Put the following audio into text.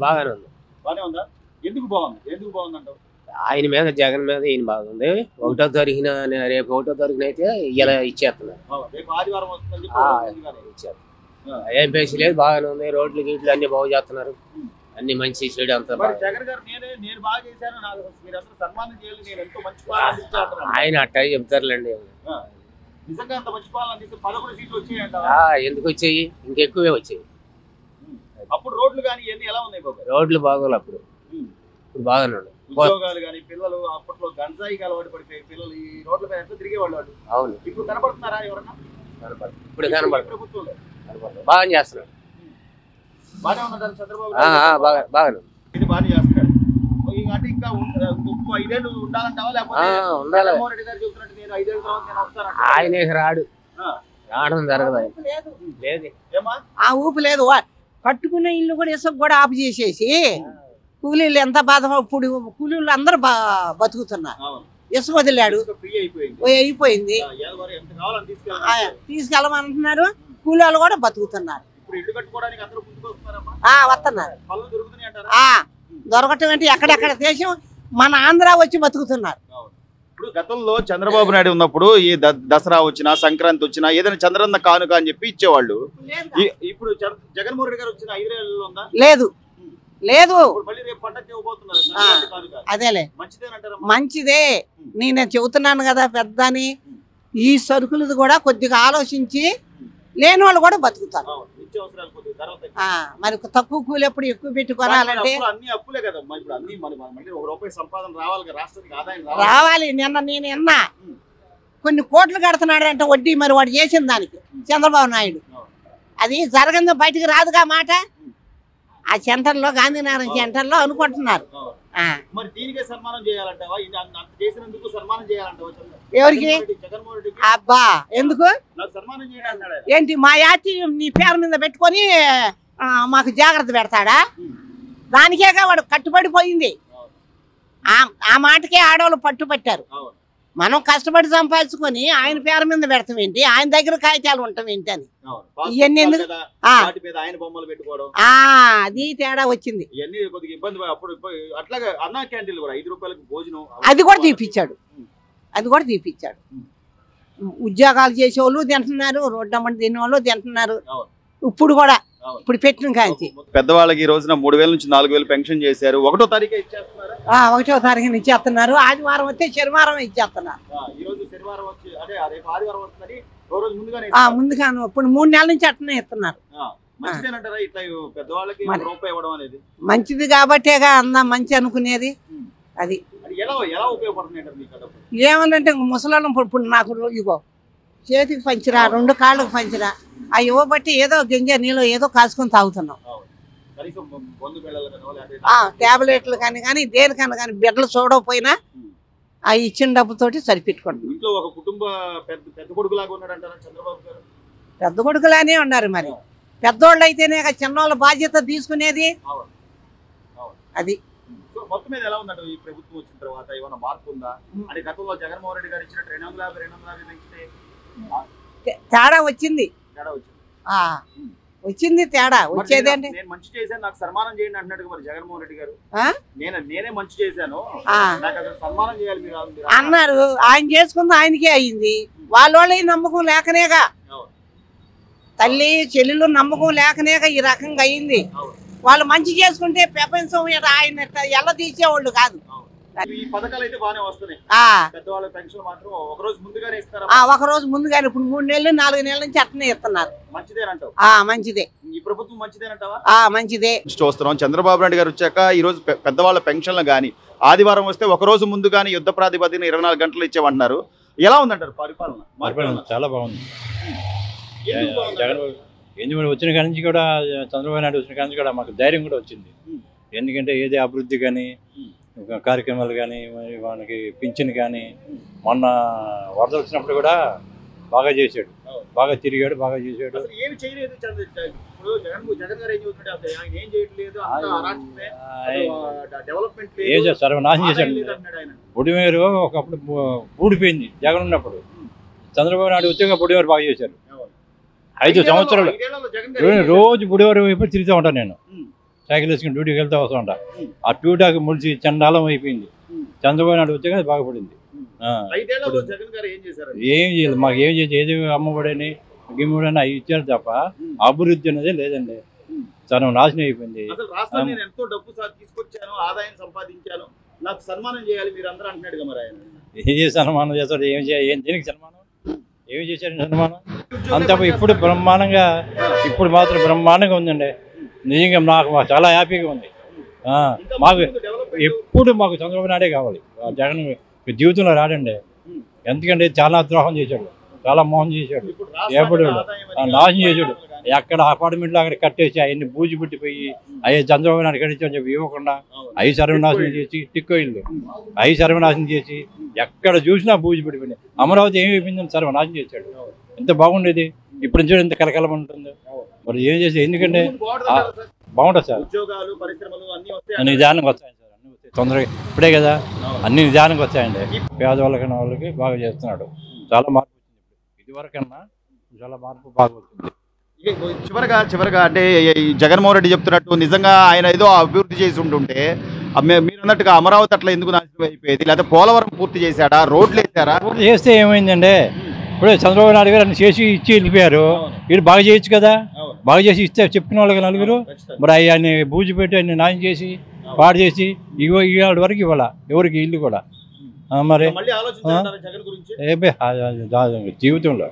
బాగానే ఉంది. బాగానే ఉందా? ఎందుకు బాగుంది? ఎందుకు బాగుందంటావు? ఆయన మీద జగన్ మీద ఈయన బాగుంది. ఒకటో తారీఖున రేపు 1వ తారీఖున అయితే ఇలా ఇచ్చేస్తున్నారు. రేపు ఆదివారం వస్తుందని ఇచ్చేస్తున్నారు. ఏం పేసి లేదు, బాగానే ఉంది. రోడ్లు గీట్లు అన్ని బాగు చేస్తున్నారు. అన్ని మంచి చెడు అంతా. జగన్ గారు నేను బాగా చేశాను, మీరందరూ సన్మానం చేయాలి, నేను ఎంతో మంచి ఆయన అట్టా చెప్తారులేండి. నిజంగా అంత మంచి పాలన అందిస్తే 11 సీట్లు వచ్చాయంట. ఎందుకు వచ్చాయి? ఇంకెక్కువే వచ్చాయి. అప్పుడు రోడ్లు కానీ ఇవన్నీ ఎలా ఉన్నాయి బాబు? రోడ్లు బాగోలు అప్పుడు. ఇప్పుడు బాగానే ఉన్నాయి. ఉద్యోగాలు కానీ పిల్లలు అప్పట్లో గంజాయికి అలవాటు పడిపోయి పిల్లలు ఈ రోడ్ల మీద ఎంత తిరిగేవాళ్ళు. అవును. ఇప్పుడు కనపడుతున్నారా ఎవరన్నా? ఇప్పుడు కనపడుతుంది. ప్రభుత్వంలో బాగా చేస్తున్నాడు. బాగానే ఉన్నాడు చంద్రబాబు. బాగానే ఇది బాగానే చేస్తున్నాడు. అంటే ఇంకా 5 ఏళ్ళు ఉండాలంటావా? లేకపోతే జగన్మోహన్ రెడ్డి గారు చెబుతున్నట్టు నేను 5 ఏళ్ళ తర్వాత నేను వస్తాను? ఆయన రావడం జరగదు. లేదు, ఆ ఊపు లేదు. కట్టుకున్న ఇల్లు కూడా ఇసుక కూడా ఆపు చేసేసి కూలీలు ఎంత బాధ. ఇప్పుడు కూలీలు అందరూ బతుకుతున్నారు. ఇసుక వదిలాడు, అయిపోయింది. తీసుకెళ్ళమంటున్నారు. కూలీలు కూడా బతుకుతున్నారు. వస్తున్నారు. దొరకటం అంటే ఎక్కడెక్కడ దేశం మన ఆంధ్ర వచ్చి బతుకుతున్నారు. ఇప్పుడు గతంలో చంద్రబాబు నాయుడు ఉన్నప్పుడు ఈ దసరా వచ్చినా సంక్రాంతి వచ్చినా ఏదైనా చంద్రన్న కానుక అని చెప్పి ఇచ్చేవాళ్ళు. ఇప్పుడు జగన్మోహన్ రెడ్డి గారు వచ్చిన 5 ఏళ్ళలో ఉందా? లేదు లేదు. అదేలే మంచిదే. నేను చెబుతున్నాను కదా పెద్ద అని. ఈ సరుకులది కూడా కొద్దిగా ఆలోచించి లేని వాళ్ళు కూడా బతుకుతారు. మరి తక్కువ కూలి ఎప్పుడు ఎక్కువ పెట్టి కొనాలంటే రావాలి. నేను కొన్ని కోట్లు కడుతున్నాడు అంటే వడ్డీ. మరి వాడు చేసిన దానికి చంద్రబాబు నాయుడు అది జరగదు, బయటకు రాదుగా మాట. ఆ సెంటర్లో గాంధీనగర్ సెంటర్లో అనుకుంటున్నారు. ఎవరికి? అబ్బా ఎందుకు? ఏంటి మా యాతి నీ పేరు మీద పెట్టుకొని మాకు జాగ్రత్త పెడతాడా? దానికేగా వాడు కట్టుబడిపోయింది. ఆ మాటకే ఆడవాళ్ళు పట్టుపట్టారు. మనం కష్టపడి సంపాదించుకొని ఆయన పేరు మీద పెడతాం ఏంటి? ఆయన దగ్గర కాగితాలు ఉంటాం ఏంటి అని ఇవన్నీ ఎందుకు? అది తేడా వచ్చింది. అది కూడా తీపిచ్చాడు. ఉద్యోగాలు చేసేవాళ్ళు తింటున్నారు, రోడ్డు అమ్మటి తినేవాళ్ళు తింటున్నారు. ఇప్పుడు కూడా ఇప్పుడు పెట్టిన కాంచి పెద్దవాళ్ళకి ఈ రోజున 3000 నుంచి 4000 పెన్షన్ చేశారు. 1వ తారీఖు ఇచ్చేస్తున్నారు. 1వ తారీఖున ఇచ్చేస్తున్నారు. ఆదివారం వస్తే శనివారం ఇచ్చేస్తున్నారు. ముందుగాను ఇప్పుడు 3 నెలల నుంచి అట్లనే ఇస్తున్నారు. మంచిది కాబట్టేగా అన్నా మంచి అనుకునేది. అది ఏమనంటే ముసలాళ్ళం ఇప్పుడు నాకు ఇగో చేతికి పంచిరా, 2 కాళ్ళకు పంచిరా, అవి ఇవ్వబట్టి ఏదో గింజ నీళ్ళు ఏదో కాసుకొని తాగుతున్నాం. టాబ్లెట్లు కానీ దేనికన్నా కానీ బిడ్డలు చూడకపోయినా అవి ఇచ్చిన డబ్బుతోటి సరిపెట్టుకుంటాం. పెద్ద కొడుకులానే ఉన్నారు. మరి పెద్దోళ్ళు అయితేనే చిన్నోళ్ళ బాధ్యత తీసుకునేది. అది మొత్తం మీద ఎలా ఉందంట ఈ ప్రభుత్వం వచ్చిన తర్వాత? ఏమైనా మార్పు ఉందా? అంటే గతంలో జగన్మోహన్ రెడ్డి గారు ఇచ్చిన 250 పెంచితే తేడా వచ్చింది. తేడా వచ్చేది అంటే నేను మంచి చేశాను నాకు సన్మానం చేయండి అంటున్నాడు మరి జగన్మోహన్ రెడ్డి గారు. నేనే మంచి చేశాను నాకు అసలు సన్మానం చేయాలి మీరు అన్నారు. ఆయన చేసుకుంది ఆయనకే అయ్యింది. వాళ్ళ నమ్మకం లేకనేగా, తల్లి చెల్లెలు నమ్మకం లేకనేగా ఈ రకంగా అయ్యింది. వాళ్ళు మంచి చేసుకుంటే ప్రపంచం ఆయన ఎలా తీసేవాళ్ళు కాదు. ఒక రోజు ముందుగానే ఇప్పుడు 3 నెలలు 4 నెలల నుంచి అట్లనే ఇస్తున్నారు. మంచిదే. మంచిదే. చూస్తున్నాం చంద్రబాబు నాయుడు గారు వచ్చాక ఈ రోజు పెద్దవాళ్ళ పెన్షన్లు గానీ ఆదివారం వస్తే ఒక రోజు ముందు గానీ యుద్ధ ప్రాతిపదికన 24 గంటలు ఇచ్చేమంటున్నారు. ఎలా ఉందంటారు పరిపాలన? చాలా బాగుంది. ఎందుకంటే వచ్చిన కాడి నుంచి కూడా చంద్రబాబు నాయుడు వచ్చిన కాడి నుంచి కూడా మాకు ధైర్యం కూడా వచ్చింది. ఎందుకంటే ఏదే అభివృద్ధి కానీ కార్యక్రమాలు కానీ మనకి పింఛన్ కానీ మొన్న వరదలు వచ్చినప్పుడు కూడా బాగా చేశాడు, బాగా తిరిగాడు, బాగా చేశాడు. ఏం సర్వనాశం చేశాడు. బుడిమేరు ఒకప్పుడు ఊడిపోయింది జగన్ ఉన్నప్పుడు. చంద్రబాబు నాయుడు వచ్చాక బుడిమేరు బాగా చేశారు. 5 సంవత్సరాలు రోజు బుడివారి వైపు తిరుగుతూ ఉంటాను నేను. సైకిల్ వేసుకుని డ్యూటీకి వెళ్తే వస్తుంట ఆ ట్యూటాకి ముడిచి చండాలం అయిపోయింది. చంద్రబాబు నాయుడు వచ్చాక అది బాగుపడింది. ఏం చేయాలి మాకు, ఏం చేసి ఏది అమ్మఒడని గిమ్మడని అవి ఇచ్చారు తప్ప అభివృద్ధి అనేది లేదండి. చాలా నాశనం అయిపోయింది. ఎంతో డబ్బు తీసుకొచ్చాను, ఆదాయం సంపాదించాను, నాకు సన్మానం చేయాలి మీరు అందరూ అంటున్నాడు మరి ఆయన. ఏ సన్మానం చేస్తాడు, ఏం చేయాలి, ఏం దేనికి సన్మానం, ఏమి చేశాడు సన్మానం అంత. ఇప్పుడు బ్రహ్మాండంగా, ఇప్పుడు మాత్రం బ్రహ్మాండంగా ఉందండి. నిజంగా నాకు చాలా హ్యాపీగా ఉంది. మాకు ఎప్పుడు మాకు చంద్రబాబు నాయుడే కావాలి, జగన్ జీవితంలో రాడండి. ఎందుకంటే చాలా ద్రోహం చేశాడు, చాలా మోసం చేశాడు, ఎప్పుడు నాశనం చేశాడు. ఎక్కడ అపార్ట్మెంట్లు అక్కడ కట్టేసి అవన్నీ బూజు పెట్టిపోయి అవి చంద్రబాబు నాయుడు కట్టించని చెప్పి ఇవ్వకుండా అవి సర్వనాశనం చేసి టిక్కో ఇల్లు అవి సర్వనాశనం చేసి ఎక్కడ చూసినా బూజు పెట్టిపోయింది. అమరావతి ఏమైపోయిందని సర్వనాశనం చేశాడు. ఎంత బాగుండేది, ఇప్పుడు నుంచి ఎంత కలకలం ఉంటుంది. మరి ఏం చేసి, ఎందుకంటే బాగుంటుంది సార్, అన్ని నిదానంగా వస్తాయండి సార్, అన్ని వస్తాయి తొందరగా. ఇప్పుడే కదా అన్ని నిదానంగా వస్తాయండి. పేదవాళ్ళకన్నా వాళ్ళకి బాగా చేస్తున్నాడు. చాలా మార్పు వచ్చింది, ఇదివరకన్నా చాలా మార్పు బాగా వచ్చింది. చివరగా అంటే జగన్మోహన్ రెడ్డి చెప్తున్నట్టు నిజంగా ఆయన ఏదో అభివృద్ధి చేసి ఉంటుంటే మీరు అన్నట్టుగా అమరావతి అట్లా ఎందుకు నాశనం అయిపోయేది? లేకపోతే పోలవరం పూర్తి చేశాడా, రోడ్లు వేసారా? పూర్తి చేస్తే ఏమైందండి, ఇప్పుడే చంద్రబాబు నాయుడు గారు అన్ని చేసి ఇచ్చి వెళ్ళిపోయారు. వీళ్ళు బాగా చేయొచ్చు కదా, బాగా చేసి ఇస్తే చెప్పుకునే వాళ్ళకి నలుగురు. మరి అన్ని బూజు పెట్టి అన్ని నాశనం చేసి పాడు చేసి ఇవాళ వరకు ఇవ్వాల ఎవరికి ఇల్లు కూడా. మరి జీవితంలో